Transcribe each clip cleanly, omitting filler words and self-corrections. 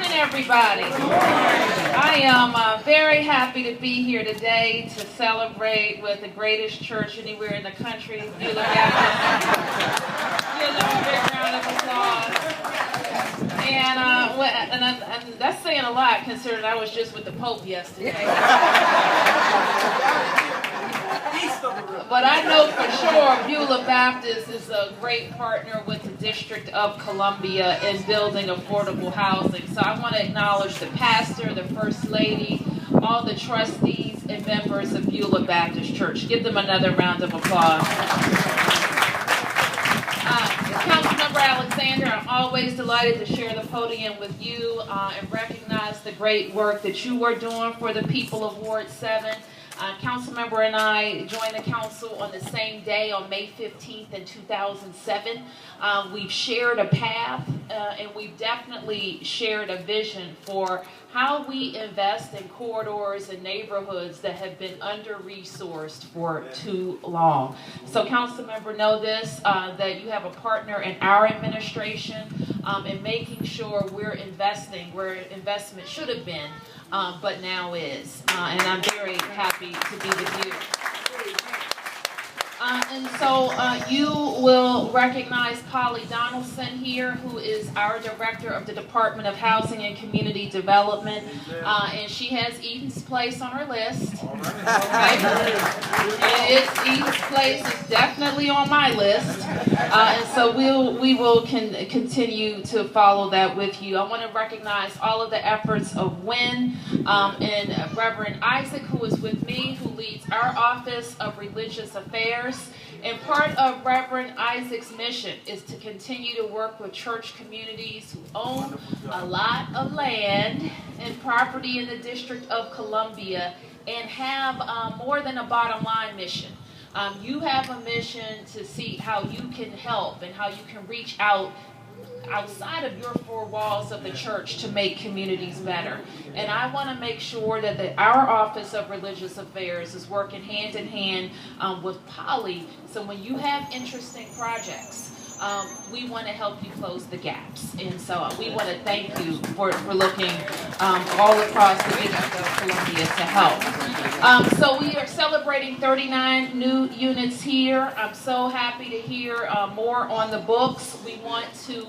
morning, everybody. I am very happy to be here today to celebrate with the greatest church anywhere in the country, Beulah Baptist. Give them a big round of applause. And that's saying a lot, considering I was just with the Pope yesterday. But I know for sure Beulah Baptist is a great partner with the District of Columbia in building affordable housing. So I want to acknowledge the pastor, the first lady, all the trustees and members of Beulah Baptist Church. Give them another round of applause. Councilmember Alexander, I'm always delighted to share the podium with you and recognize the great work that you are doing for the people of Ward 7. Councilmember and I joined the council on the same day on May 15th in 2007. We've shared a path and we've definitely shared a vision for how we invest in corridors and neighborhoods that have been under-resourced for too long. So Councilmember, know this, that you have a partner in our administration in making sure we're investing where investment should have been, but now is. And I'm very happy to be with you. And so you will recognize Polly Donaldson here, who is our Director of the Department of Housing and Community Development. And she has Eden's Place on her list. Okay. And Eden's Place is definitely on my list. And so we will continue to follow that with you. I want to recognize all of the efforts of Wynn and Reverend Isaac, who is with me, who leads our Office of Religious Affairs. And part of Reverend Isaac's mission is to continue to work with church communities who own a lot of land and property in the District of Columbia and have more than a bottom line mission. You have a mission to see how you can help and how you can reach outside of your four walls of the church to make communities better. And I want to make sure that our Office of Religious Affairs is working hand in hand with Polly. So when you have interesting projects, we want to help you close the gaps. And so we want to thank you for looking all across the District of Columbia to help. So we are celebrating 39 new units here. I'm so happy to hear more on the books. We want to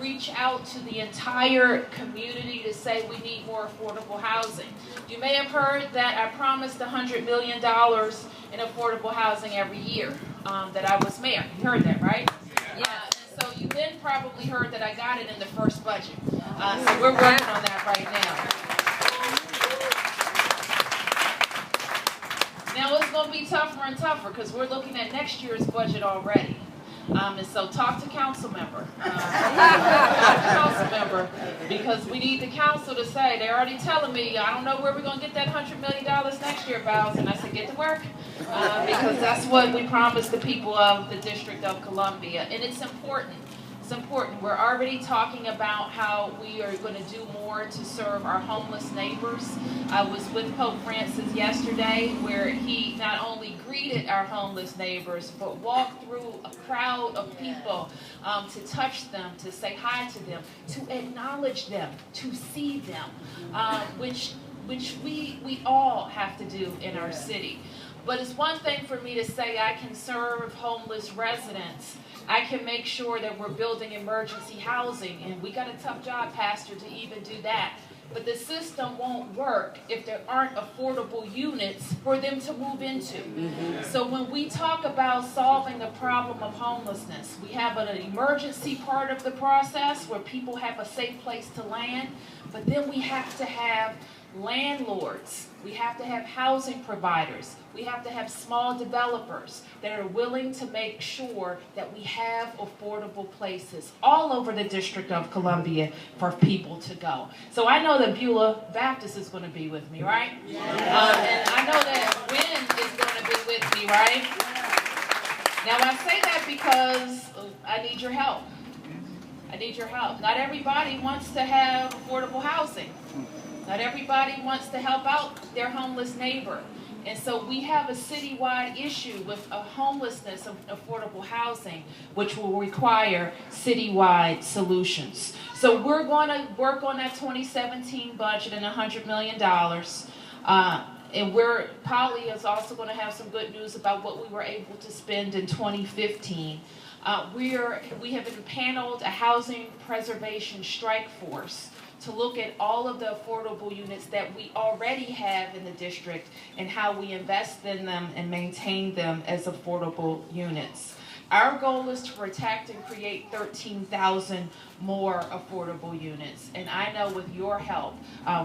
reach out to the entire community to say we need more affordable housing. You may have heard that I promised $100 million in affordable housing every year that I was mayor. You heard that, right? Yeah, and so you then probably heard that I got it in the first budget. So we're working on that right now. Now it's going to be tougher and tougher because we're looking at next year's budget already. And so talk to council member. Because we need the council to say, they're already telling me, I don't know where we're going to get that $100 million next year, Bowles. And I said, get to work. Because that's what we promised the people of the District of Columbia. And it's important. It's important. We're already talking about how we are going to do more to serve our homeless neighbors. I was with Pope Francis yesterday where he not only greeted our homeless neighbors but walked through a crowd of people to touch them, to say hi to them, to acknowledge them, to see them, which we all have to do in our city. But it's one thing for me to say I can serve homeless residents. I can make sure that we're building emergency housing, and we got a tough job, Pastor, to even do that. But the system won't work if there aren't affordable units for them to move into. So when we talk about solving the problem of homelessness, we have an emergency part of the process where people have a safe place to land, but then we have to have landlords. We have to have housing providers. We have to have small developers that are willing to make sure that we have affordable places all over the District of Columbia for people to go. So I know that Beulah Baptist is going to be with me, right? And I know that Wynn is going to be with me, right? Now I say that because I need your help. I need your help. Not everybody wants to have affordable housing. Not everybody wants to help out their homeless neighbor. And so we have a citywide issue with homelessness of affordable housing, which will require citywide solutions. So we're going to work on that 2017 budget and $100 million. And Polly is also going to have some good news about what we were able to spend in 2015. We have empaneled a housing preservation strike force to look at all of the affordable units that we already have in the district and how we invest in them and maintain them as affordable units. Our goal is to protect and create 13,000 more affordable units, and I know with your help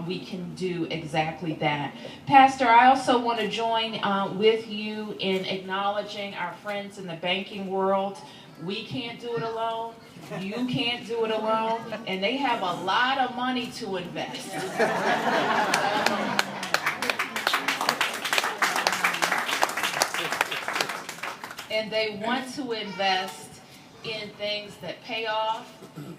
we can do exactly that. Pastor, I also want to join with you in acknowledging our friends in the banking world. We can't do it alone. You can't do it alone. And they have a lot of money to invest. And they want to invest in things that pay off,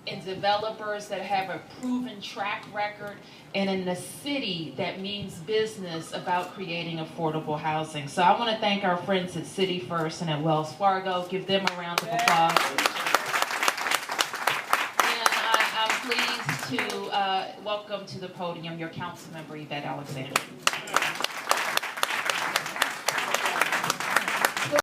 in developers that have a proven track record, and in the city that means business about creating affordable housing. So I want to thank our friends at City First and at Wells Fargo. Give them a round of applause. And I'm pleased to welcome to the podium your council member, Yvette Alexander.